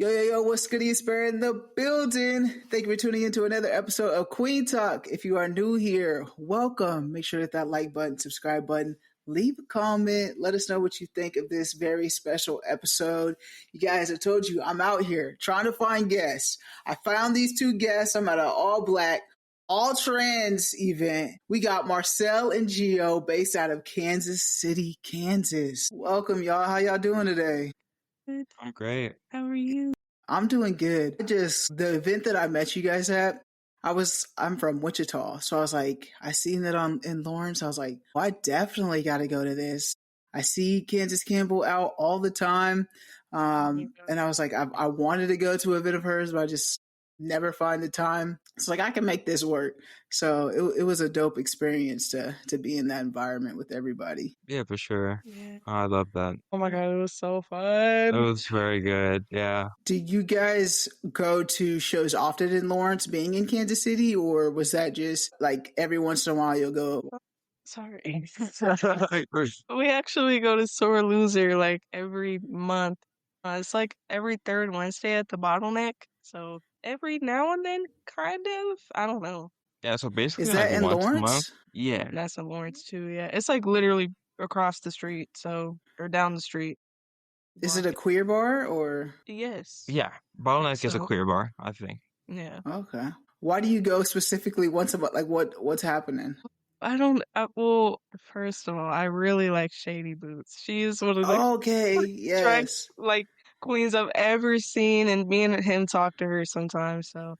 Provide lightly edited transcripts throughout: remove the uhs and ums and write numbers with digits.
Yo, what's good? Spare in the building. Thank you for tuning into another episode of Kueen Talk. If you are new here, welcome. Make sure to hit that like button, subscribe button, leave a comment. Let us know what you think of this very special episode. You guys, I told you, I'm out here trying to find guests. I found these two guests. I'm at an all black, all trans event. We got Marcel and Geo based out of Kansas City, Kansas. Welcome, y'all. How y'all doing today? I'm great. How are you? I'm doing good. The event that I met you guys at, I'm from Wichita. So I was like, I seen it in Lawrence. I was like, well, I definitely got to go to this. I see Candace Campbell out all the time. And I was like, I wanted to go to an event of hers, but I just never find the time. It's like, I can make this work. So it was a dope experience to be in that environment with everybody. Yeah, for sure. Yeah. I love that. Oh my God, it was so It fun. was very good. Yeah. Do you guys go to shows often in Lawrence being in Kansas City, or was that just like every once in a while you'll go? Sorry. We actually go to Sore Loser like every month. It's like every third Wednesday at the Bottleneck. So every now and then, kind of. I don't know. Yeah, so basically Is like that in once a month. Lawrence? Yeah. That's in Lawrence too. Yeah, it's like literally across the street, or down the street. Is it a queer bar or? Yes. Yeah. Bottleneck is a So- queer bar, I think. Yeah. Okay. Why do you go specifically once a month? Like what's happening? Well, first of all, I really like Shady Boots. She is one of the Okay, drag yes. like queens I've ever seen, and me and him talk to her sometimes. So,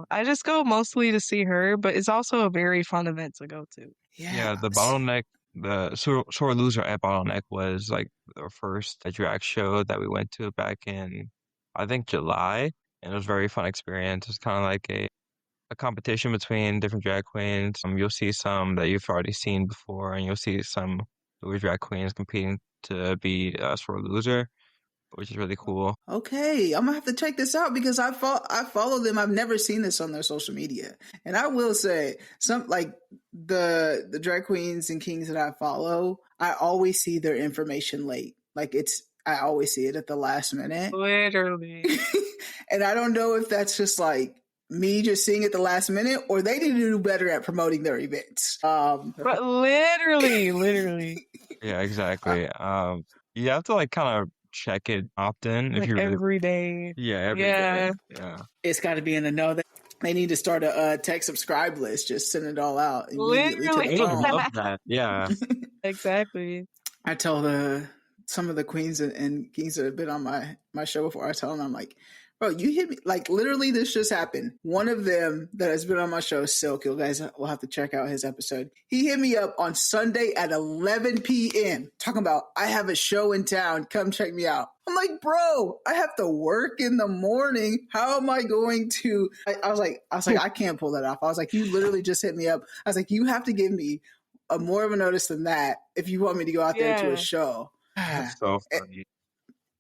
I just go mostly to see her, but it's also a very fun event to go to. Yeah, the Bottleneck, the Sore Loser at Bottleneck was like the first drag show that we went to back in, I think, July. And it was a very fun experience. It's kind of like a competition between different drag queens. You'll see some that you've already seen before, and you'll see some newer drag queens competing to be Sore Loser, which is really cool. Okay, I'm gonna have to check this out because I follow them. I've never seen this on their social media, and I will say some like the drag queens and kings that I follow. I always see their information late. I always see it at the last minute. Literally. And I don't know if that's just like me just seeing it the last minute, or they need to do better at promoting their events. But literally. Yeah, exactly. You have to like kind of check it often if Like you really. every day. Yeah, every Yeah. day. Yeah. It's got to be in the know that they need to start a tech subscribe list. Just send it all out immediately to I the Literally. would phone. love that. Yeah. Exactly. I tell some of the queens and kings that have been on my show before, I tell them, I'm like, bro, you hit me. Like, literally, this just happened. One of them that has been on my show, Silk, you guys will have to check out his episode. He hit me up on Sunday at 11 p.m. talking about, I have a show in town. Come check me out. I'm like, bro, I have to work in the morning. How am I going to? I was like, I can't pull that off. I was like, you literally just hit me up. I was like, you have to give me more of a notice than that if you want me to go out there to Yeah. a show. That's so funny.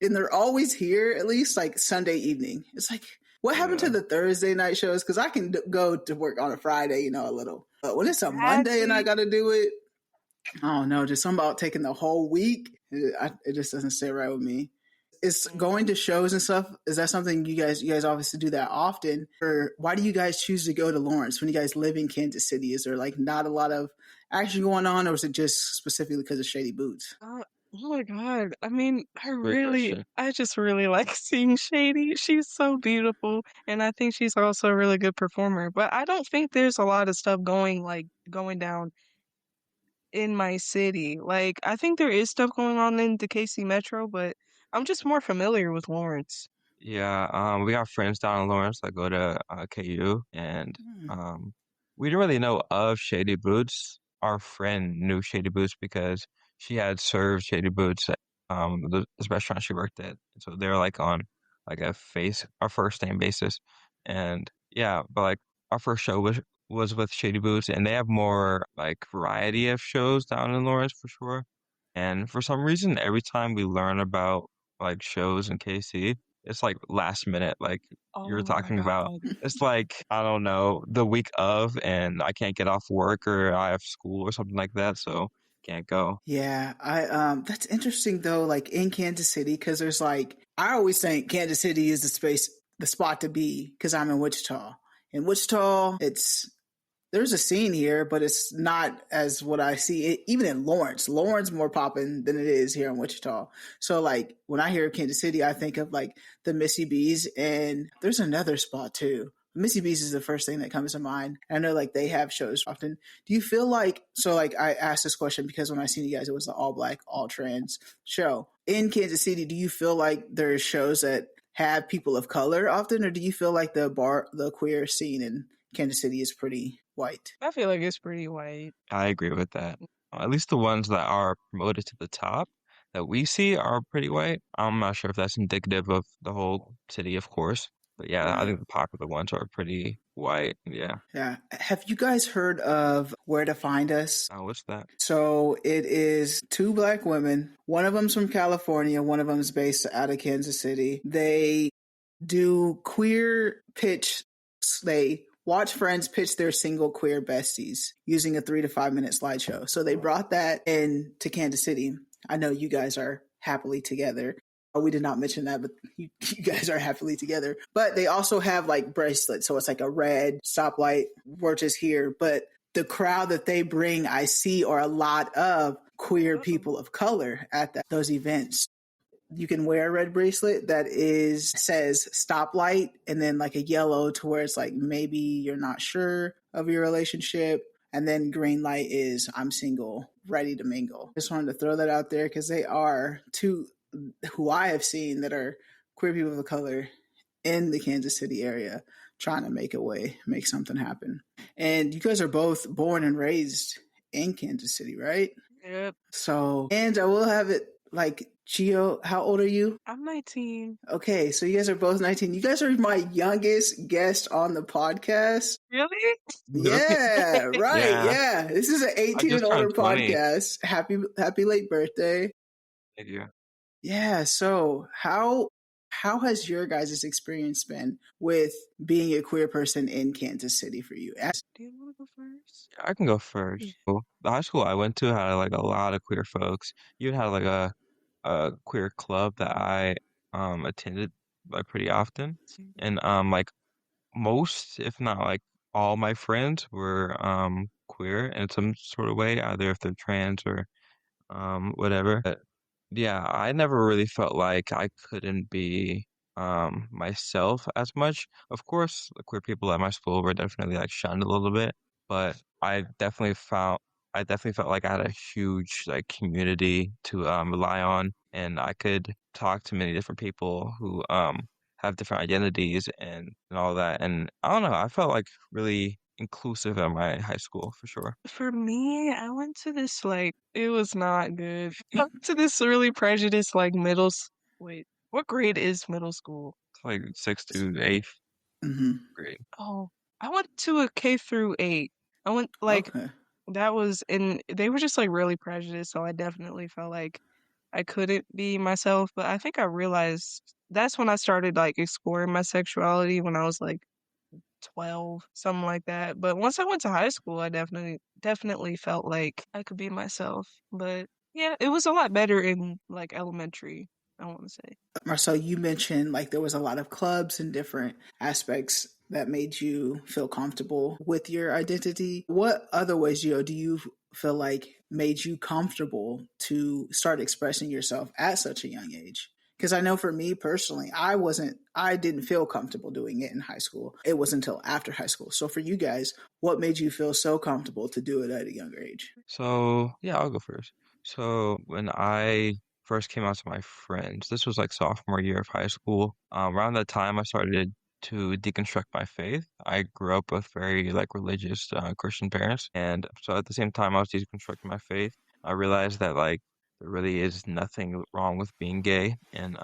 And they're always here at least like Sunday evening. It's like, what happened to the Thursday night shows? Because I can go to work on a Friday, a little. But when it's a Monday and I got to do it, I don't know, just something about taking the whole week. It just doesn't sit right with me. Is going to shows and stuff, is that something you guys obviously do that often? Or why do you guys choose to go to Lawrence when you guys live in Kansas City? Is there like not a lot of action going on, or is it just specifically because of Shady Boots? Oh my God. I mean, question. I just really like seeing Shady. She's so beautiful. And I think she's also a really good performer. But I don't think there's a lot of stuff going down in my city. Like, I think there is stuff going on in the KC Metro, but I'm just more familiar with Lawrence. Yeah, we got friends down in Lawrence that go to KU, and Hmm. we didn't really know of Shady Boots. Our friend knew Shady Boots because she had served Shady Boots at this restaurant she worked at. So they were like on like our first name basis, and yeah, but like our first show was with Shady Boots, and they have more like variety of shows down in Lawrence for sure. And for some reason, every time we learn about like shows in KC, it's like last minute, like you were Oh my talking about. God. It's like, I don't know, the week of, and I can't get off work or I have school or something like that. So can't go. Yeah, I that's interesting though, like in Kansas City, because there's like I always think Kansas City is the spot to be because I'm in Wichita. In Wichita, it's there's a scene here, but it's not as what I see. Even in Lawrence, Lawrence more popping than it is here in Wichita. So like when I hear Kansas City, I think of like the Missy Bees, and there's another spot too. Missy Bees is the first thing that comes to mind. I know like they have shows often. Do you feel like so? Like I asked this question because when I seen you guys, it was the all black, all trans show in Kansas City. Do you feel like there's shows that have people of color often, or do you feel like the queer scene in Kansas City is pretty white? I feel like it's pretty white. I agree with that. At least the ones that are promoted to the top that we see are pretty white. I'm not sure if that's indicative of the whole city, of course. But yeah, I Right. think the popular ones are pretty white. Yeah. Yeah. Have you guys heard of Where to Find Us? What's that? So it is two black women. One of them's from California. One of them's based out of Kansas City. They do queer pitch. They watch friends pitch their single queer besties using a 3 to 5 minute slideshow. So they brought that in to Kansas City. I know you guys are happily together. We did not mention that, but you guys are happily together. But they also have like bracelets. So it's like a red stoplight, we're just here. But the crowd that they bring, I see, are a lot of queer people of color at those events. You can wear a red bracelet that says stoplight and then like a yellow to where it's like maybe you're not sure of your relationship. And then green light is I'm single, ready to mingle. Just wanted to throw that out there because they are two who I have seen that are queer people of color in the Kansas City area trying to make something happen. And you guys are both born and raised in Kansas City, right? Yep. So, and I will have it like, Gio, how old are you? I'm 19. Okay, so you guys are both 19. You guys are my youngest guest on the podcast. Really? Yeah, right. Yeah. Yeah. This is an I 18 just and older turned 20. podcast. Happy late birthday. Thank you. Yeah, so how has your guys' experience been with being a queer person in Kansas City for you? Do you want to go first? I can go first. So, the high school I went to had like a lot of queer folks. You had like a queer club that I attended like pretty often. And like most, if not like all my friends were queer in some sort of way, either if they're trans or whatever. But yeah, I never really felt like I couldn't be myself as much. Of course, the queer people at my school were definitely like shunned a little bit, but I definitely felt like I had a huge like community to rely on, and I could talk to many different people who have different identities and all that. And I don't know, I felt like really inclusive at my high school for sure. For me, I went to this like it was not good. I went to this really prejudiced like wait, what grade is middle school? It's like sixth to eighth Mm-hmm. grade. Oh, I went to a K through 8. I went like Okay. that was and they were just like really prejudiced, so I definitely felt like I couldn't be myself, but I think I realized that's when I started like exploring my sexuality when I was like 12, something like that. But once I went to high school, I definitely felt like I could be myself. But yeah, it was a lot better in like elementary, I want to say. Marcel, you mentioned like there was a lot of clubs and different aspects that made you feel comfortable with your identity. What other ways, Gio, do you feel like made you comfortable to start expressing yourself at such a young age? Because I know for me personally, I didn't feel comfortable doing it in high school. It wasn't until after high school. So for you guys, what made you feel so comfortable to do it at a younger age? So yeah, I'll go first. So when I first came out to my friends, this was like sophomore year of high school. Around that time, I started to deconstruct my faith. I grew up with very like religious Christian parents, and so at the same time I was deconstructing my faith, I realized that like there really is nothing wrong with being gay and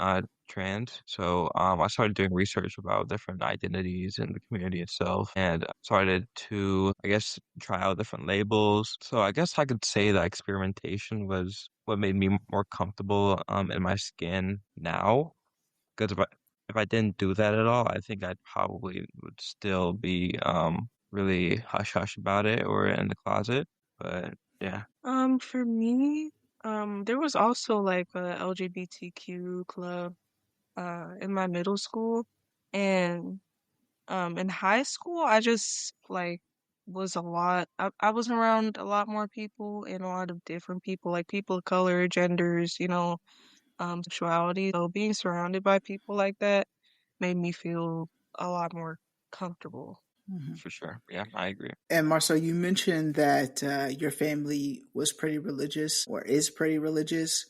trans. So I started doing research about different identities in the community itself and started to, I guess, try out different labels. So I guess I could say that experimentation was what made me more comfortable in my skin now. Because if I didn't do that at all, I think I probably would still be really hush hush about it or in the closet. But Yeah. For me, there was also like a LGBTQ club in my middle school, and in high school I just like was a lot I was around a lot more people and a lot of different people, like people of color, genders, sexuality. So being surrounded by people like that made me feel a lot more comfortable. Mhm. For sure. Yeah, I agree. And Marcel, you mentioned that your family was pretty religious or is pretty religious.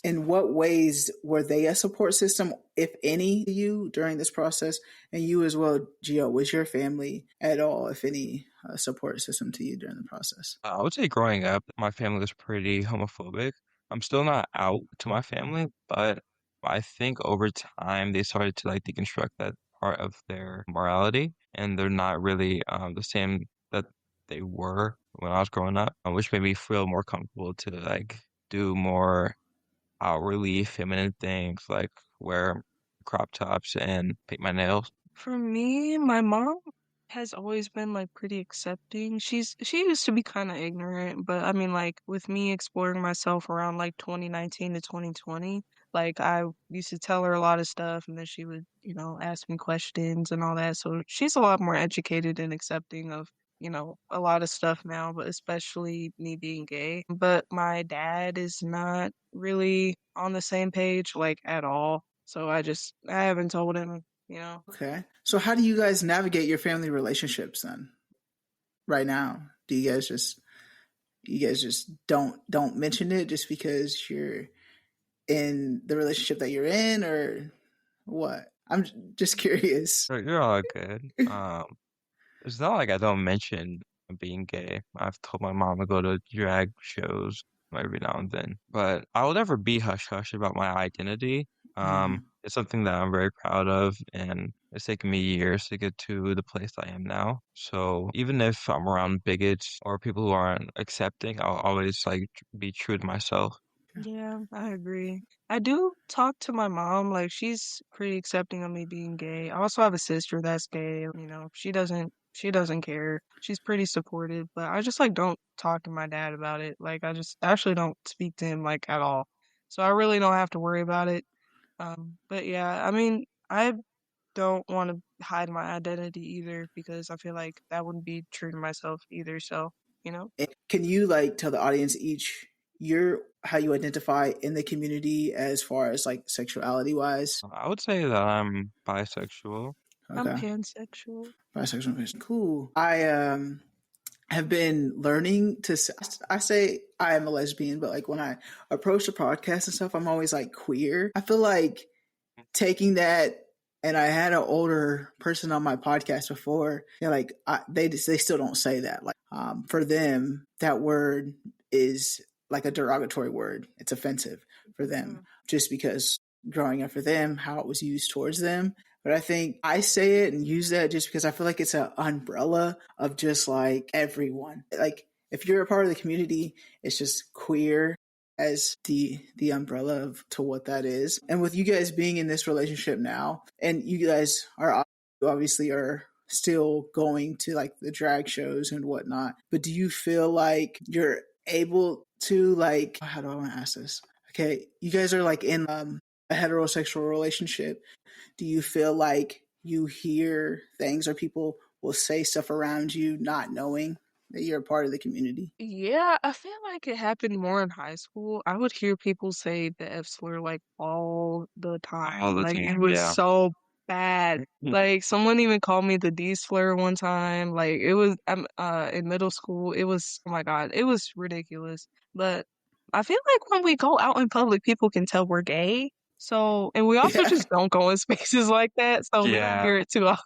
In what ways were they a support system, if any, to you during this process? And you as well, Gio, was your family at all, if any, support system to you during the process? I would say growing up, my family was pretty homophobic. I'm still not out to my family, but I think over time they started to like deconstruct that part of their morality, and they're not really the same that they were when I was growing up, which made me feel more comfortable to like do more outwardly feminine things like wear crop tops and paint my nails. For me, my mom has always been like pretty accepting. She used to be kind of ignorant, but I mean like with me exploring myself around like 2019 to 2020, like I used to tell her a lot of stuff and then she would, ask me questions and all that. So she's a lot more educated and accepting of, a lot of stuff now, but especially me being gay. But my dad is not really on the same page like at all. So I haven't told him. Okay. So how do you guys navigate your family relationships then right now? Do you guys just don't mention it just because you're in the relationship that you're in, or what? I'm just curious. You're all good. It's not like I don't mention being gay. I've told my mom to go to drag shows every now and then, but I will never be hush hush about my identity. Mhm. It's something that I'm very proud of, and it's taken me years to get to the place I am now. So even if I'm around bigots or people who aren't accepting, I'll always like be true to myself. Yeah, I agree. I do talk to my mom, like she's pretty accepting of me being gay. I also have a sister that's gay, she doesn't care. She's pretty supportive, but I just like don't talk to my dad about it. Like I just actually don't speak to him like at all. So I really don't have to worry about it. But yeah, I mean, I don't want to hide my identity either because I feel like that wouldn't be true to myself either. So, you know. And can you like tell the audience each your how you identify in the community as far as like sexuality wise? I would say that I'm bisexual. I'm Okay, pansexual. bisexual person. Cool. I have been learning to. I say I am a lesbian, but like when I approach the podcast and stuff, I'm always like queer. I feel like taking that, and I had an older person on my podcast before. They're like, they still don't say that. Like, for them, that word is like a derogatory word. It's offensive for them, Mm. just because growing up for them, how it was used towards them. But I think I say it and use that just because I feel like it's an umbrella of just like everyone. Like if you're a part of the community, it's just queer as the umbrella of to what that is. And with you guys being in this relationship now, and you guys are obviously are still going to like the drag shows and whatnot, but do you feel like you're able to like how do I want to ask this? Okay, you guys are like in a heterosexual relationship. Do you feel like you hear things or people will say stuff around you not knowing that you're a part of the community? Yeah, I feel like it happened more in high school. I would hear people say the F slur like all the All time. the Like it time, was yeah. so bad. Like someone even called me the D slur one time. Like it was in middle school. It was oh my God, it was ridiculous. But I feel like when we go out in public, people can tell we're gay. So, and we also Yeah. just don't go in spaces like that, so we don't Yeah. hear it too often.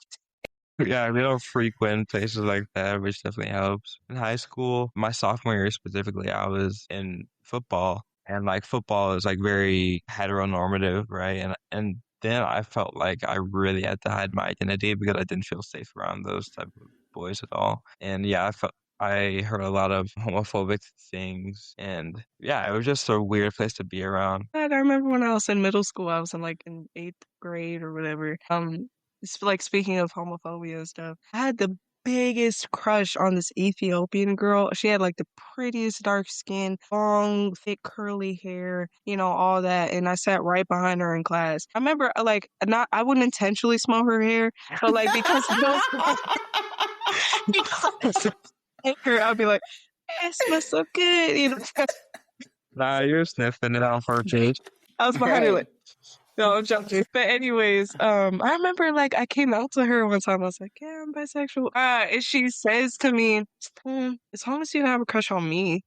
Yeah, we don't frequent places like that, which definitely helps. In high school, my sophomore year specifically, I was in football, and like football is like very heteronormative, right? And then I felt like I really had to hide my identity because I didn't feel safe around those type of boys at all. And yeah, I heard a lot of homophobic things, and yeah, it was just a weird place to be around. I remember when I was in middle school, I was in like in eighth grade or whatever. It's like speaking of homophobia and stuff. I had the biggest crush on this Ethiopian girl. She had like the prettiest dark skin, long, thick, curly hair, all that. And I sat right behind her in class. I remember like not I wouldn't intentionally smell her hair, but like because it was because her, I'd be like, "Hey, it smells so good." Nah, you're sniffing it out for a change. I was behind her like, Right. no, I'm joking. But anyways, I remember like I came out to her one time. I was like, "Yeah, I'm bisexual." And she says to me, "As long as you have a crush on me,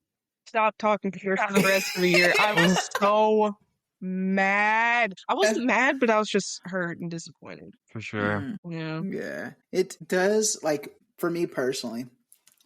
stop talking to her for the rest of the year." I was so mad. I wasn't mad, but I was just hurt and disappointed. For sure. Mm, Yeah. yeah. It does, like, for me personally,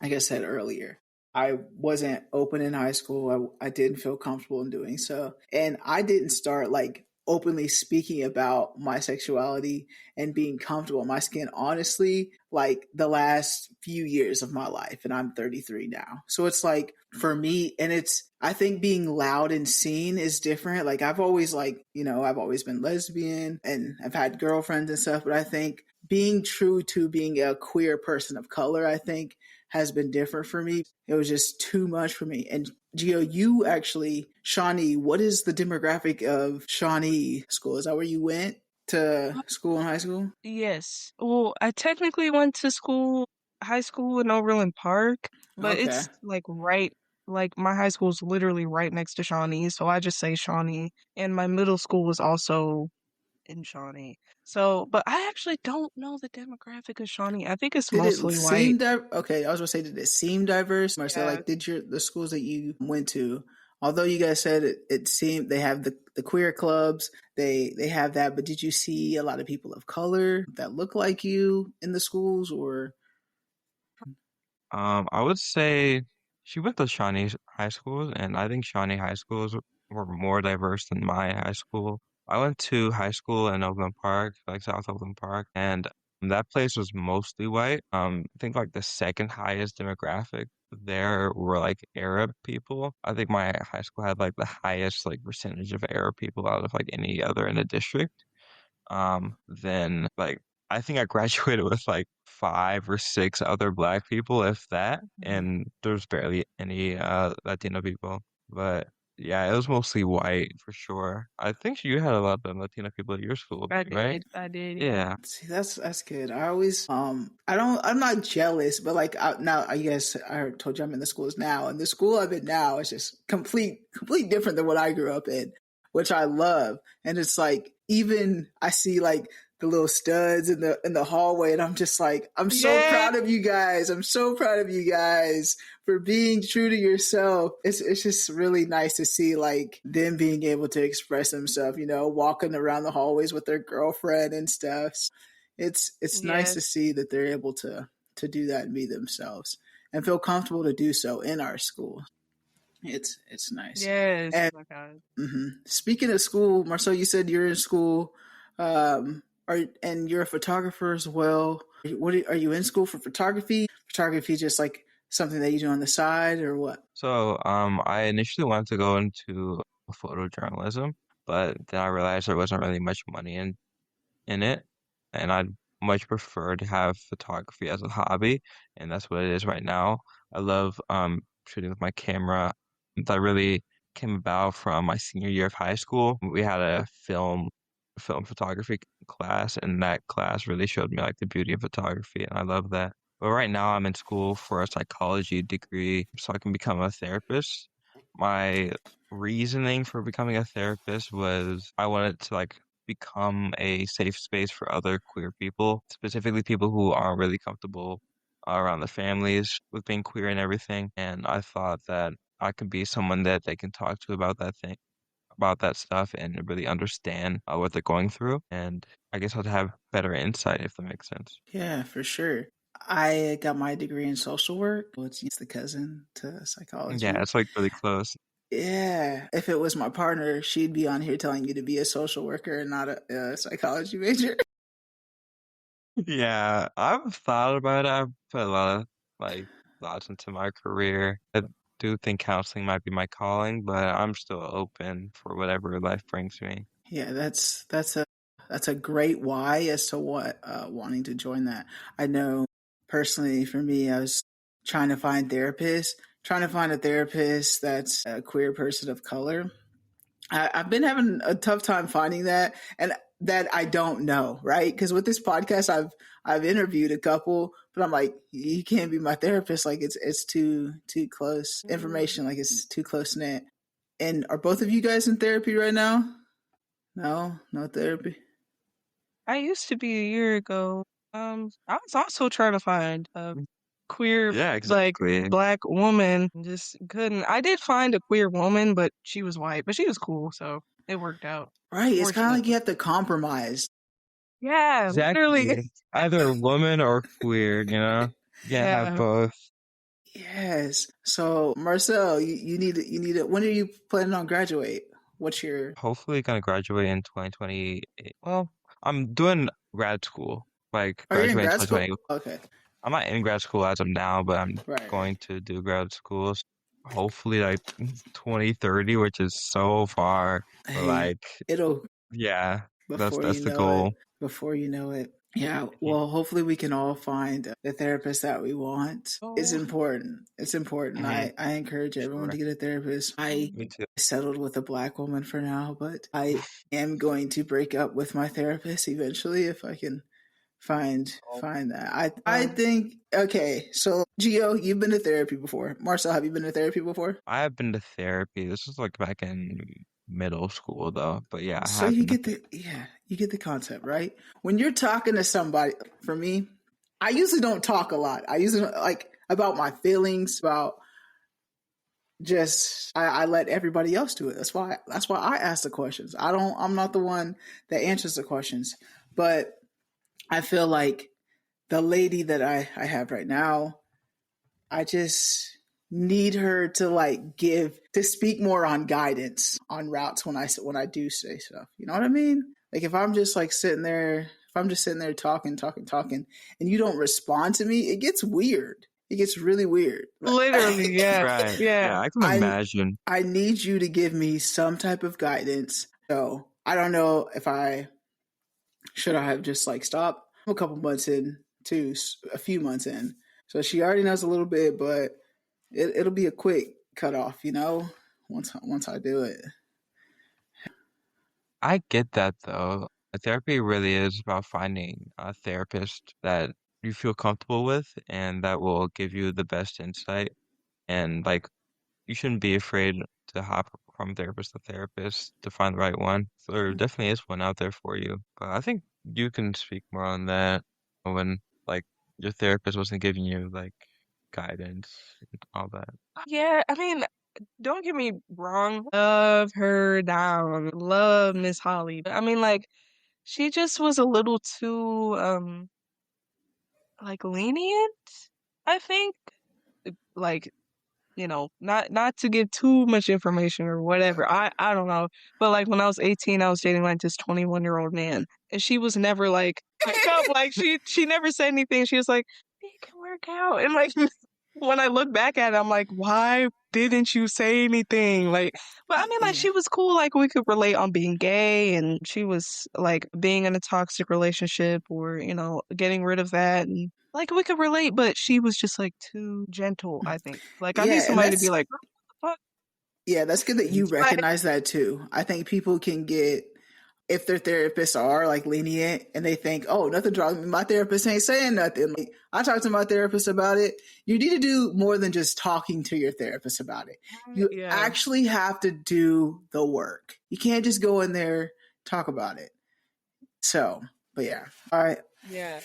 like I said earlier, I wasn't open in high school. I didn't feel comfortable in doing so. And I didn't start like openly speaking about my sexuality and being comfortable in my skin, honestly, like the last few years of my life. And I'm 33 now. So it's like for me, and I think being loud and seen is different. Like I've always I've always been lesbian and I've had girlfriends and stuff, but I think being true to being a queer person of color, I think has been different for me. It was just too much for me. And Gio, you actually, Shawnee, what is the demographic of Shawnee school? Is that where you went to school in high school? Yes. Well, I technically went to high school in Overland Park, but Okay. it's like my high school is literally right next to Shawnee, so I just say Shawnee. And my middle school was also in Shawnee. So, but I actually don't know the demographic of Shawnee. I think it's Did it mostly seem white. Okay, I was gonna say, did it seem diverse? Marcel, Yeah. like, did the schools that you went to, although you guys said it seemed they have the queer clubs, they have that, but did you see a lot of people of color that look like you in the schools, or I would say she went to Shawnee high schools, and I think Shawnee high schools were more diverse than my high school. I went to high school in Overland Park, like South Overland Park, and that place was mostly white. I think like the second highest demographic there were like Arab people. I think my high school had like the highest like percentage of Arab people out of like any other in the district. Then like I think I graduated with like five or six other black people, if that, and there's barely any Latino people. But yeah, it was mostly white for sure. I think you had a lot of Latino people at your school I too, right? did. I did, yeah. Yeah. see, that's good. I always I'm not jealous, but like now I guess I told you I'm in the schools now, and the school I'm in now is just complete different than what I grew up in, which I love. And it's like even I see like the little studs in the hallway, and I'm just like I'm so Yeah. proud of you guys. I'm so proud of you guys for being true to yourself. It's just really nice to see like them being able to express themselves, walking around the hallways with their girlfriend and stuff. It's nice to Yes. see that they're able to do that and be themselves and feel comfortable to do so in our school. It's nice. Yes. And Oh my God. speaking of school, Marcel, you said you're in school, and you're a photographer as well. Are you in school for photography? Photography just like something that you do on the side, or what? So I initially wanted to go into photojournalism, but then I realized there wasn't really much money in it, and I'd much prefer to have photography as a hobby, and that's what it is right now. I love shooting with my camera. That really came about from my senior year of high school. We had a film photography class, and that class really showed me like the beauty of photography, and I love that. But right now I'm in school for a psychology degree so I can become a therapist. My reasoning for becoming a therapist was I wanted to like become a safe space for other queer people, specifically people who aren't really comfortable around their families with being queer and everything. And I thought that I could be someone that they can talk to about about that stuff, and really understand what they're going through. And I guess I'd have better insight if that makes sense. Yeah, for sure. I got my degree in social work. Well, it's the cousin to Yeah, psychology. it's like really close. Yeah, if it was my partner, she'd be on here telling you to be a social worker and not a psychology major. Yeah, I've thought about it. I've put a lot of like thoughts into my career. I do think counseling might be my calling, but I'm still open for whatever life brings me. Yeah, that's a great why as to what wanting to join that. I know personally, for me, I was trying to find therapists, trying to find a therapist that's a queer person of color. I've been having a tough time finding that, and that I don't know, right? Because with this podcast, I've interviewed a couple, but I'm like, you can't be my therapist. Like it's too close information. Like it's too close knit. And are both of you guys in therapy right now? No, no therapy. I used to be a year ago. I was also trying to find a queer, Yeah, like, exactly. black woman. Just couldn't. I did find a queer woman, but she was white, but she was cool, so it worked out, Right. It's kind of like you fortunately. have to compromise. Yeah, literally. Exactly. Either woman or queer, you know? You can't have Yeah. both. Yes. So Marcel, you need it. When are you planning on graduate? What's your Hopefully gonna graduate in 2028. Well, I'm doing grad school, like are you in graduate in grad school? 2020. Okay. I'm not in grad school as of now, but I'm Right. going to do grad school. Hopefully like 2030, which is so far. But Hey, like, it'll yeah, that's before you that's the know it. goal. Before you know it. Yeah, Mhm. well, hopefully we can all find the therapist that we want. It's Oh, important. It's important. Mhm. I encourage everyone Sure. to get a therapist. I Me too. settled with a black woman for now, but I am going to break up with my therapist eventually if I can Oh. find that. I think okay, so Gio, you've been to therapy before. Marcel, have you been to therapy before? I have been to therapy. This was like back in middle school though. But yeah, I So have you been to get the yeah, you get the concept, right? When you're talking to somebody, for me, I usually don't talk a lot. I usually like about my feelings, about just I let everybody else do it. That's why I ask the questions. I'm not the one that answers the questions. But I feel like the lady that I have right now, I just need her to like give to speak more on guidance on routes when I do say stuff. You know what I mean? Like if I'm just like sitting there, if I'm just sitting there talking, and you don't respond to me, it gets weird. It gets really weird. literally, yeah. right. Yeah. Yeah, I can I imagine. I need you to give me some type of guidance. So I don't know if I should I have just like stopped. I'm a couple months in, to a few months in, so she already knows a little bit, but it'll be a quick cutoff, you know. Once I do it, I get that though. Therapy really is about finding a therapist that you feel comfortable with and that will give you the best insight. And like, you shouldn't be afraid to hop from therapist to therapist to find the right one. So there definitely is one out there for you. But I think you can speak more on that when like your therapist wasn't giving you like guidance and all that. Yeah, I mean, don't get me wrong. Love her down. Love Miss Holly. But I mean, like, she just was a little too, like, lenient, I think. Like, not to give too much information or whatever. I don't know. But like when I was 18, I was dating like this 21-year-old man. And she was never like up, like she never said anything. She was like, it can work out. And like when I look back at it, I'm like, why didn't you say anything? Like, but I mean, like, yeah, she was cool. Like, we could relate on being gay, and she was like being in a toxic relationship or, getting rid of that. And like, we could relate, but she was just like too gentle, I think. Like, I need yeah, and somebody to be like, what that's good that Mhm. you the fuck? recognize that too. I think people can get if their therapists are like lenient and they think, oh, nothing's wrong with me. My therapist ain't saying nothing. Like, I talked to my therapist about it. You need to do more than just talking to your therapist about it. You Yeah, actually have to do the work. You can't just go in there, talk about it. So, but yeah. All right. yeah.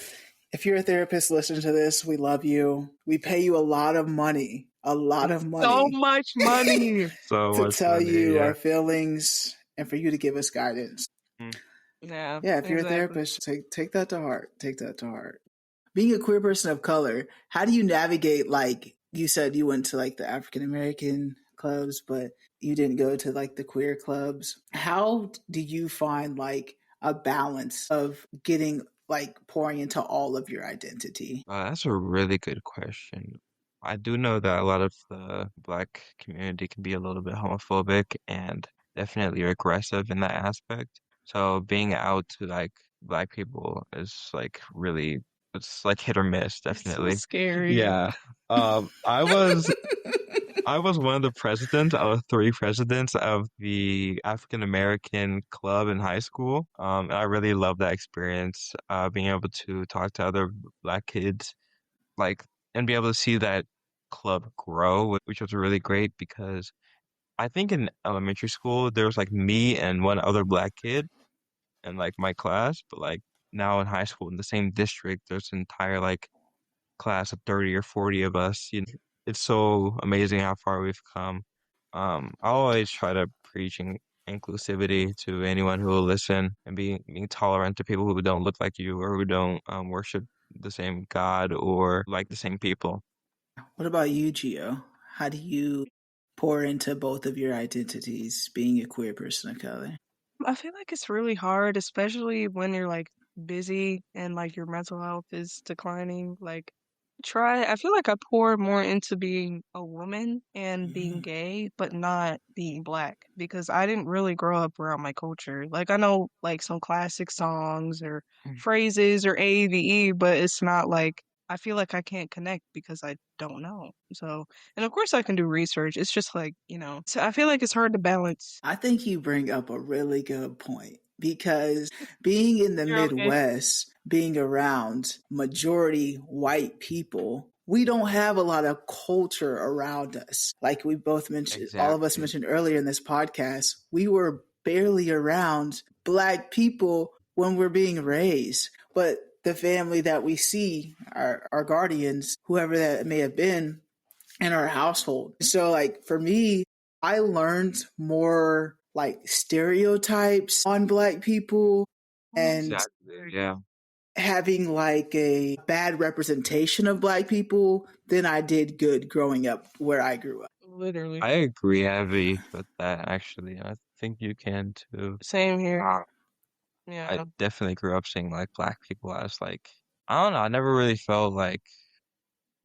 If you're a therapist, listen to this. We love you. We pay you a lot of So money much money. So to much tell money, you yeah. our feelings and for you to give us guidance. Mm. Yeah, Yeah, if you're a exactly. therapist, take that to heart. Take that to heart. Being a queer person of color, how do you navigate like you said you went to like the African American clubs, but you didn't go to like the queer clubs. How do you find like a balance of getting like pouring into all of your identity? That's a really good question. I do know that a lot of the Black community can be a little bit homophobic and definitely aggressive in that aspect. So being out to like Black people is like really It's like hit or miss, It's so definitely. scary. Yeah. Um, I was I was one of the presidents out of three presidents of the African American club in high school. And I really loved that experience, being able to talk to other black kids, like, and be able to see that club grow, which was really great because I think in elementary school there was like me and one other black kid in like my class, but like now in high school in the same district, there's an entire like class of 30 or 40 of us. It's so amazing how far we've come. I always try to preach inclusivity to anyone who will listen and being tolerant to people who don't look like you or who don't worship the same God or like the same people. What about you, Gio? How do you pour into both of your identities, being a queer person of color? I feel like it's really hard, especially when you're like busy and like your mental health is declining. Like, I feel like I pour more into being a woman and being Mhm. gay, but not being black because I didn't really grow up around my culture. Like, I know like some classic songs or Mm. phrases or AVE, but it's not like I feel like I can't connect because I don't know. So, and of course I can do research. It's just like, so I feel like it's hard to balance. I think you bring up a really good point because being in the You're okay. Midwest, being around majority white people, we don't have a lot of culture around us. Like we both mentioned, all of us Exactly. mentioned earlier in this podcast, we were barely around black people when we're being raised. But the family that we see, our guardians, whoever that may have been, in our household. So like for me, I learned more like stereotypes on black people and Exactly. Yeah. having like a bad representation of black people than I did good growing up where I grew up. Literally. I agree heavy with that, actually. I think you can too. Same here. Uh, I Yeah. definitely grew up seeing like black people as like, I don't know, I never really felt like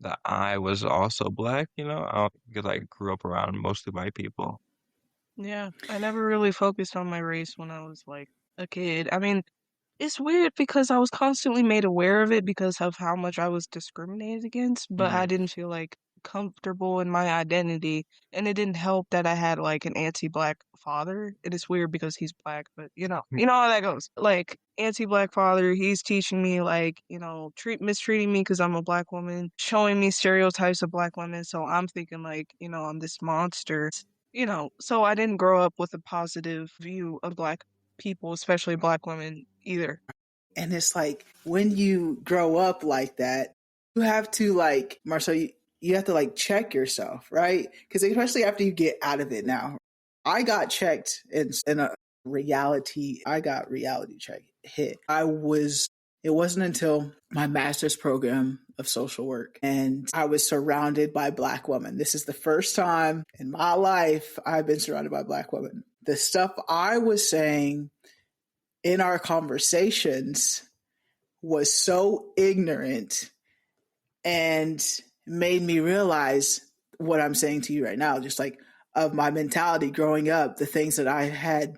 that I was also black, because I grew up around mostly white people. Yeah. I never really focused on my race when I was like a kid. I mean, it's weird because I was constantly made aware of it because of how much I was discriminated against, but I Mhm. didn't feel like comfortable in my identity. And it didn't help that I had like an anti-black father. And it's weird because he's black, but you know how that goes. Like anti-black father, he's teaching me like, treat mistreating me because I'm a black woman, showing me stereotypes of black women. So I'm thinking like, I'm this monster. So I didn't grow up with a positive view of black people, especially black women, either. And it's like when you grow up like that, you have to like Marcel, you have to like check yourself, right? Because especially after you get out of it now. I got checked in a I got reality check hit. It wasn't until my master's program of social work and I was surrounded by black women. This is the first time in my life I've been surrounded by black women. The stuff I was saying in our conversations was so ignorant and made me realize what I'm saying to you right now, just like of my mentality growing up, the things that I had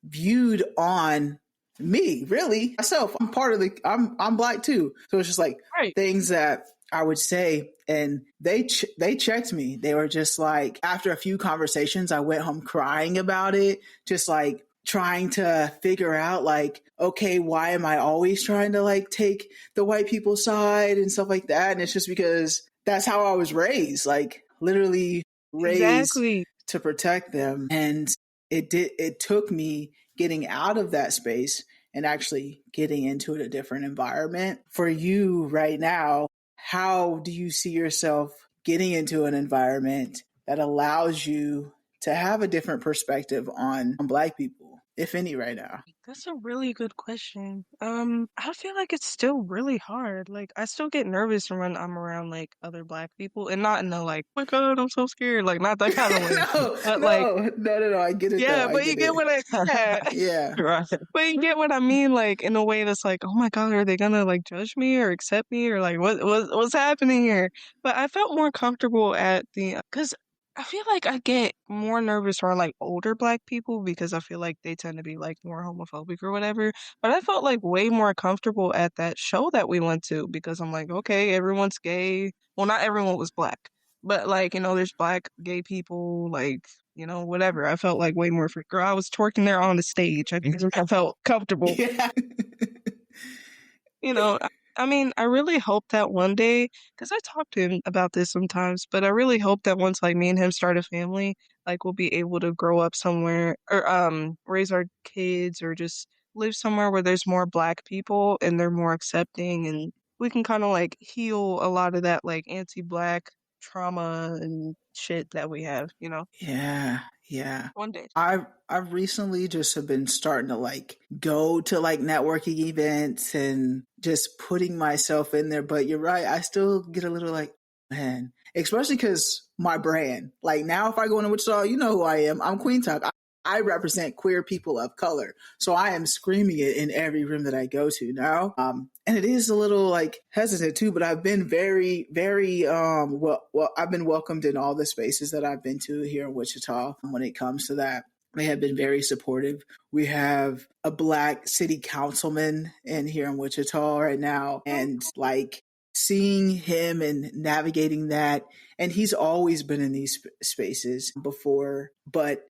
viewed on me, really myself. I'm black too. So it's just like Right. things that I would say, and they checked me. They were just like, after a few conversations, I went home crying about it, just like trying to figure out like, okay, why am I always trying to like take the white people's side and stuff like that? And it's just because that's how I was raised, like literally raised Exactly. to protect them. And it took me getting out of that space and actually getting into a different environment. For you right now, how do you see yourself getting into an environment that allows you to have a different perspective on black people, if any, right now? That's a really good question. I feel like it's still really hard. Like, I still get nervous when I'm around like other black people, and not in a like, oh my God, I'm so scared, like not that kind of way. No, But like, no, no, no, no. I get it though. yeah, I but you get get it. what I yeah, Yeah. Right. but you get what I mean, like in a way that's like, oh my God, are they gonna like judge me or accept me or like what's happening here? But I felt more comfortable at the because I feel like I get more nervous around like older black people because I feel like they tend to be like more homophobic or whatever. But I felt like way more comfortable at that show that we went to because I'm like, okay, everyone's gay. Well, not everyone was black, but like, there's black gay people, like, whatever. I felt like way more free. Girl, I was twerking there on the stage. I felt comfortable. Yeah. You know, I mean, I really hope that one day, because I talk to him about this sometimes, but I really hope that once like me and him start a family, like we'll be able to grow up somewhere or raise our kids or just live somewhere where there's more black people and they're more accepting and we can kind of like heal a lot of that like anti-black trauma and shit that we have, Yeah, yeah. one day. I've recently just have been starting to like go to like networking events and just putting myself in there. But you're right, I still get a little like, man, especially because my brand. Like now, if I go into Wichita, you know who I am. I'm Kueen Talk. I represent queer people of color. So I am screaming it in every room that I go to now. And it is a little like hesitant too, but I've been very, very, well, I've been welcomed in all the spaces that I've been to here in Wichita when it comes to that. They have been very supportive. We have a black city councilman in here in Wichita right now. And like seeing him and navigating that, and he's always been in these spaces before, but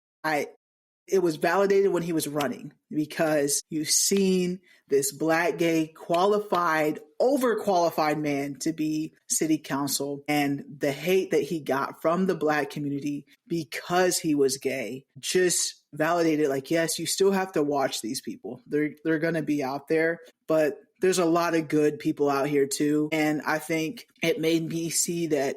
it was validated when he was running because you've seen this black, gay, qualified, overqualified man to be city council and the hate that he got from the black community because he was gay just validated like, yes, you still have to watch these people. They're going to be out there, but there's a lot of good people out here too. And I think it made me see that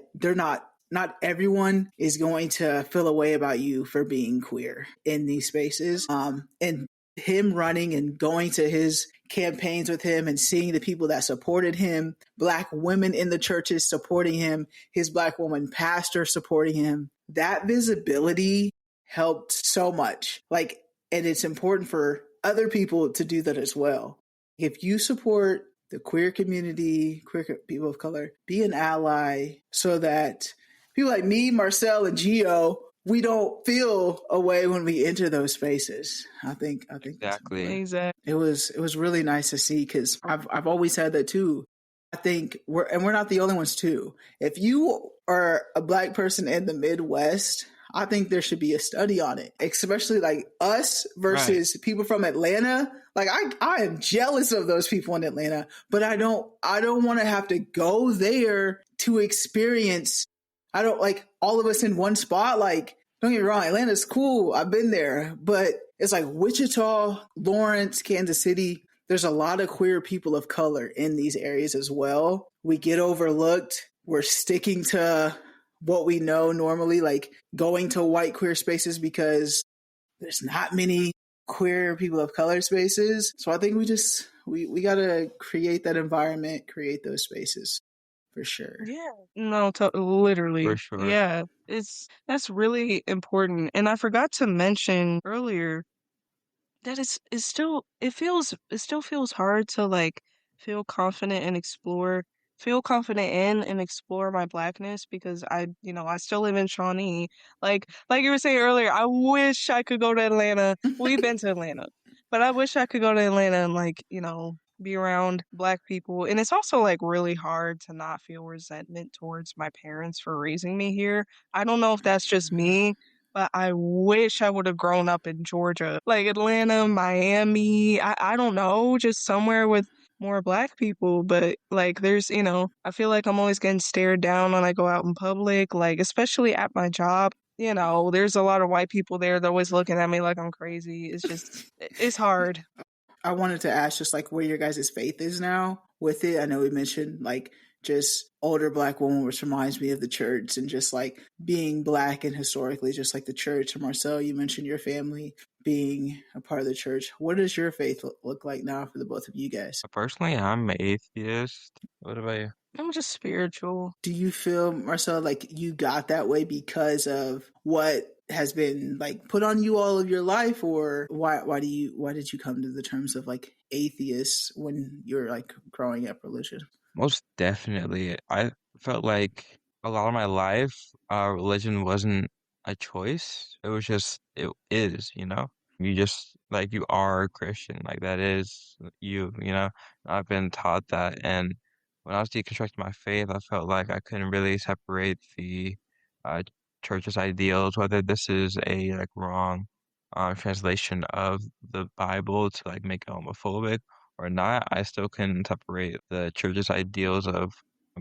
not everyone is going to feel a way about you for being queer in these spaces. And him running and going to his campaigns with him and seeing the people that supported him, black women in the churches supporting him, his black woman pastor supporting him, that visibility helped so much. Like, and it's important for other people to do that as well. If you support the queer community, queer people of color, be an ally so that people like me, Marcel, and Gio, we don't feel a way when we enter those spaces. I think Exactly. Exactly. it was really nice to see because I've always had that too. I think we're not the only ones too. If you are a black person in the Midwest, I think there should be a study on it, especially like us versus people from Atlanta. Like I am jealous of those people in Atlanta, but I don't want to have to go there to experience. I don't like all of us in one spot. Like, don't get me wrong, Atlanta's cool. I've been there, but it's like Wichita, Lawrence, Kansas City. There's a lot of queer people of color in these areas as well. We get overlooked. We're sticking to what we know normally, like going to white queer spaces because there's not many queer people of color spaces. So I think we got to create that environment, create those spaces for sure. Yeah. No, For literally. sure. Yeah. That's really important. And I forgot to mention earlier that it still feels hard to like feel confident in and explore my blackness because I still live in Shawnee. Like you were saying earlier, I wish I could go to Atlanta. We've been to Atlanta, but I wish I could go to Atlanta and like, be around black people. And it's also like really hard to not feel resentment towards my parents for raising me here. I don't know if that's just me, but I wish I would have grown up in Georgia, like Atlanta, Miami. I don't know, just somewhere with more black people. But like, I feel like I'm always getting stared down when I go out in public, like, especially at my job. There's a lot of white people there. They're always looking at me like I'm crazy. It's hard. I wanted to ask just like where your guys' faith is now with it. I know we mentioned like just older black woman, which reminds me of the church and just like being black and historically just like the church. And Marcel, you mentioned your family being a part of the church. What does your faith look like now for the both of you guys? Personally, I'm atheist. What about you? I'm just spiritual. Do you feel, Marcel, like you got that way because of what has been like put on you all of your life, or why did you come to the terms of like atheist when you're like growing up religious? Most definitely. I felt like a lot of my life, religion wasn't a choice. It was just it is, you know? You just like you are a Christian. Like that is you, you know? I've been taught that, and when I was deconstructing my faith, I felt like I couldn't really separate the uh church's ideals, whether this is a like wrong translation of the Bible to like make it homophobic or not. I still can separate the church's ideals of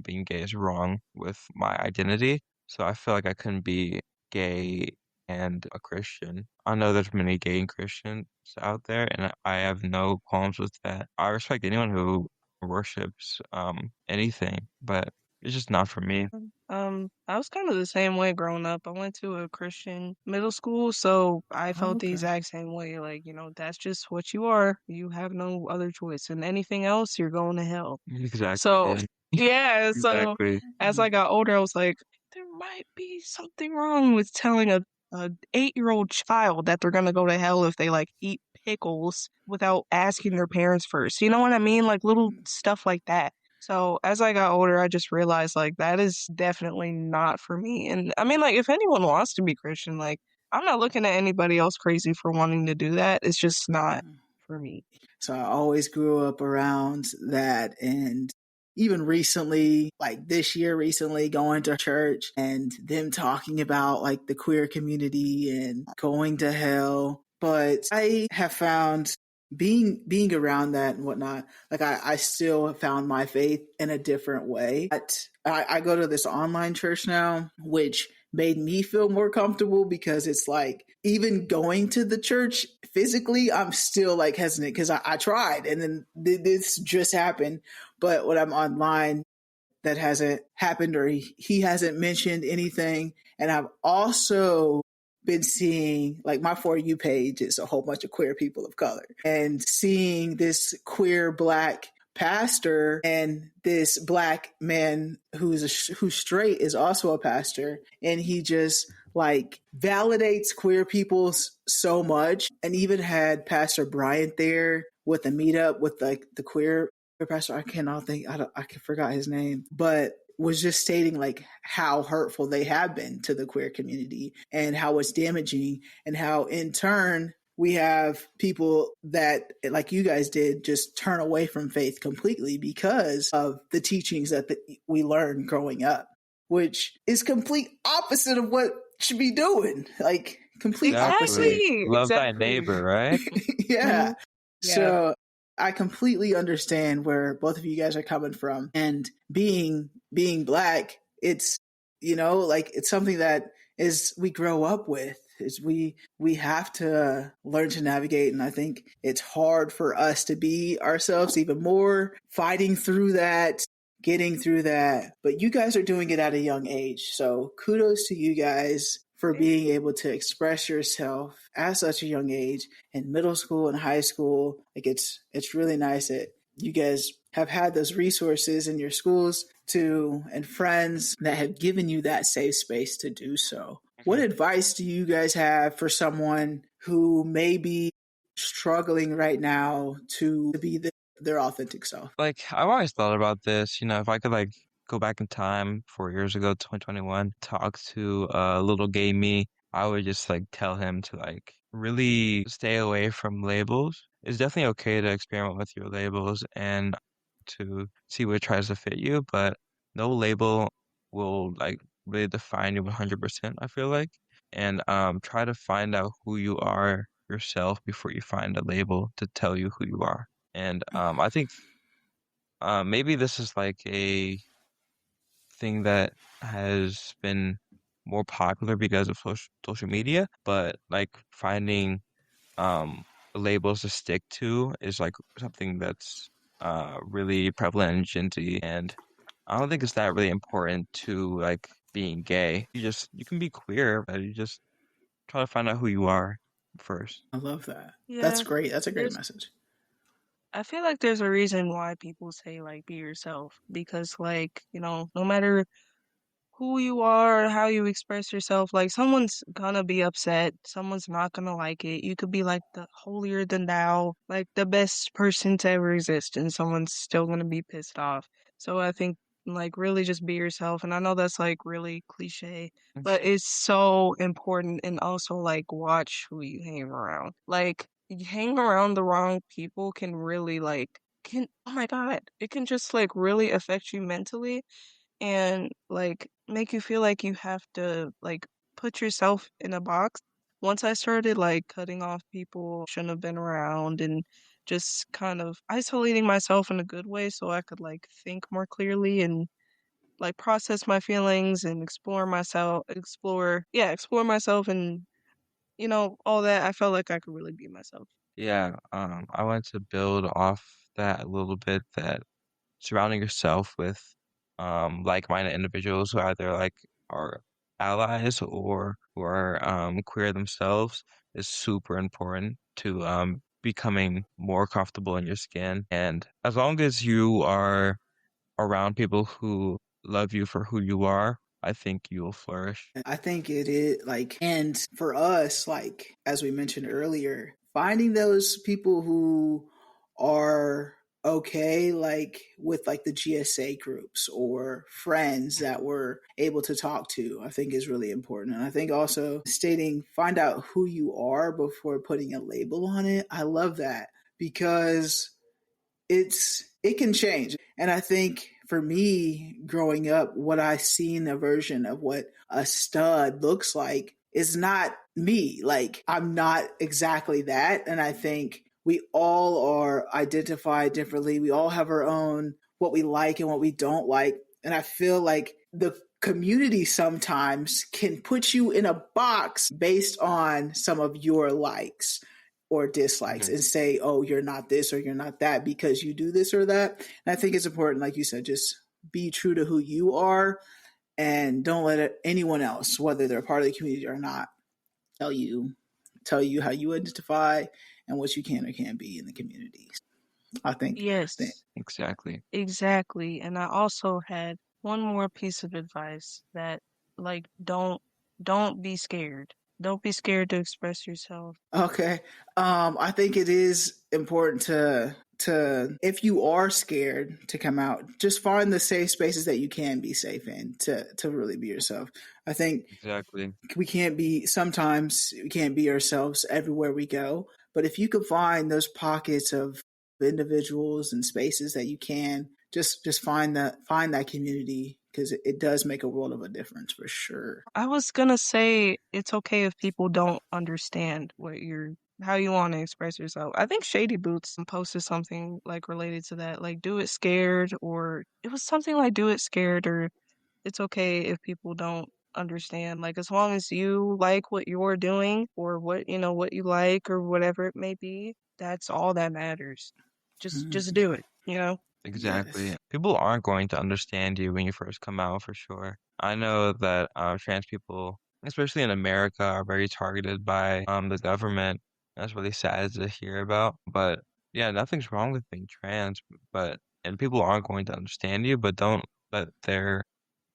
being gay is wrong with my identity. So I feel like I couldn't be gay and a Christian. I know there's many gay and Christians out there, and I have no qualms with that. I respect anyone who worships anything, but it's just not for me. I was kind of the same way growing up. I went to a Christian middle school, so I Oh, felt the okay. exact same way. Like, that's just what you are. You have no other choice. And anything else, you're going to hell. So, Exactly. yeah, so Exactly. as I got older, I was like, there might be something wrong with telling a 8-year-old child that they're gonna go to hell if they like eat pickles without asking their parents first. You know what I mean? Like little stuff like that. So as I got older, I just realized like that is definitely not for me. And I mean, like if anyone wants to be Christian, like I'm not looking at anybody else crazy for wanting to do that. It's just not for me. So I always grew up around that. And even recently, like this year, recently going to church and them talking about like the queer community and going to hell. But I have found being around that and whatnot, like I still have found my faith in a different way. But I go to this online church now, which made me feel more comfortable because it's like even going to the church physically, I'm still like hesitant because I tried and then this just happened. But when I'm online, that hasn't happened or he hasn't mentioned anything. And I've also been seeing like my For You page is a whole bunch of queer people of color and seeing this queer black pastor and this black man who's straight is also a pastor, and he just like validates queer people so much, and even had Pastor Bryant there with a meetup with like the queer pastor. I cannot think. I forgot his name, but was just stating like how hurtful they have been to the queer community and how it's damaging, and how in turn we have people that, like you guys did, just turn away from faith completely because of the teachings that we learned growing up, which is complete opposite of what should be doing. Like complete opposite. Exactly. Exactly. Love thy Exactly. neighbor, right? Mhm. Yeah. Yeah. So I completely understand where both of you guys are coming from. And being black, it's like it's something that is we grow up with. Is we have to learn to navigate, and I think it's hard for us to be ourselves even more, fighting through that, getting through that. But you guys are doing it at a young age. So kudos to you guys for Thank being you. able to express yourself at such a young age in middle school and high school. Like it's really nice that you guys have had those resources in your schools to and friends that have given you that safe space to do so. What Mhm. advice do you guys have for someone who may be struggling right now to be their authentic self? Like I've always thought about this, you know, if I could like go back in time 4 years ago, 2021, talk to little gay me, I would just like tell him to like really stay away from labels. It's definitely okay to experiment with your labels and to see what tries to fit you, but no label will like really define you 100%, I feel like. And try to find out who you are yourself before you find a label to tell you who you are. And I think maybe this is like a thing that has been more popular because of social media, but like finding labels to stick to is like something that's really prevalent in Gen Z, and I don't think it's that really important to like being gay. You can be queer, but you just try to find out who you are first. I love that. That's Yeah. great. That's a great There's message. I feel like there's a reason why people say like be yourself because like, no matter who you are, how you express yourself, like someone's gonna be upset, someone's not gonna like it. You could be like the holier than thou, like the best person to ever exist, and someone's still gonna be pissed off. So I think, and like really just be yourself. And I know that's like really cliche, but it's so important. And also like watch who you hang around. Like you hang around the wrong people can really like can oh my God, it can just like really affect you mentally and like make you feel like you have to like put yourself in a box. Once I started like cutting off people shouldn't have been around and just kind of isolating myself in a good way so I could like think more clearly and like process my feelings and explore myself and all that. I felt like I could really be myself. Yeah, I want to build off that a little bit, that surrounding yourself with like-minded individuals who either like are allies or who are queer themselves is super important to becoming more comfortable in your skin. And as long as you are around people who love you for who you are, I think you will flourish. I think it is like, and for us, like, as we mentioned earlier, finding those people who are okay, like with like the GSA groups or friends that we're able to talk to, I think is really important. And I think also stating, find out who you are before putting a label on it. I love that because it can change. And I think for me growing up, what I seen a version of what a stud looks like is not me. Like I'm not exactly that. And I think we all are identified differently. We all have our own what we like and what we don't like. And I feel like the community sometimes can put you in a box based on some of your likes or dislikes Mhm. and say, oh, you're not this or you're not that because you do this or that. And I think it's important, like you said, just be true to who you are and don't let anyone else, whether they're part of the community or not, tell you how you identify and what you can or can't be in the community. I think that Yes, Exactly. exactly. And I also had one more piece of advice that like don't be scared. Don't be scared to express yourself. okay. I think it is important to if you are scared to come out, just find the safe spaces that you can be safe in to really be yourself. I think Exactly. sometimes we can't be ourselves everywhere we go, but if you can find those pockets of individuals and spaces that you can just find that community because it does make a world of a difference for sure. I was gonna say it's okay if people don't understand how you want to express yourself. I think Shady Boots posted something like related to that, like do it scared, or it was something like do it scared, or it's okay if people don't understand. Like as long as you like what you're doing or what you like or whatever it may be, that's all that matters. Just Mhm. do it. Exactly. Yes. People aren't going to understand you when you first come out for sure. I know that trans people, especially in America, are very targeted by the government. That's really sad to hear about. But yeah, nothing's wrong with being trans, but and people aren't going to understand you, but don't let their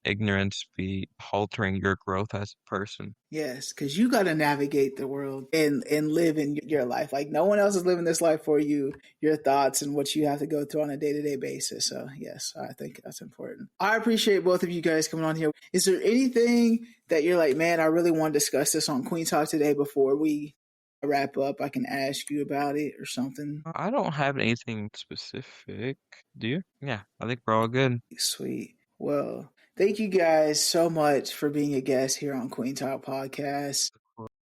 ignorance be haltering your growth as a person. Yes, because you got to navigate the world and live in your life. Like no one else is living this life for you. Your thoughts and what you have to go through on a day to day basis. So yes, I think that's important. I appreciate both of you guys coming on here. Is there anything that you're like, man, I really want to discuss this on Kueen Talk today before we wrap up? I can ask you about it or something. I don't have anything specific. Do you? Yeah, I think we're all good. Sweet. Well, thank you guys so much for being a guest here on Kueen Talk Podcast.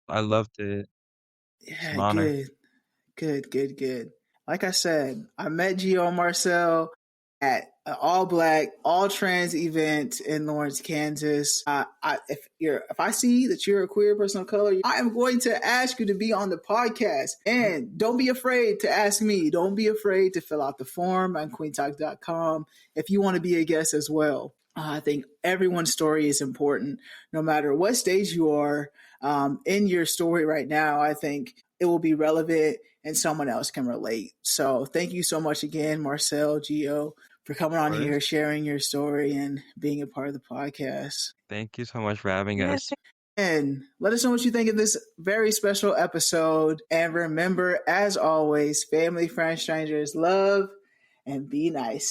I loved it. It's an Yeah, honor. good. Good. Like I said, I met Gio and Marcel at an all black, all trans event in Lawrence, Kansas. If I see that you're a queer person of color, I am going to ask you to be on the podcast. And don't be afraid to ask me. Don't be afraid to fill out the form on queentalk.com if you want to be a guest as well. I think everyone's story is important, no matter what stage you are in your story right now. I think it will be relevant and someone else can relate. So thank you so much again, Marcel, Gio, for coming Of on course. here, sharing your story and being a part of the podcast. Thank you so much for having Yeah, us. And let us know what you think of this very special episode. And remember, as always, family, friends, strangers, love, and be nice.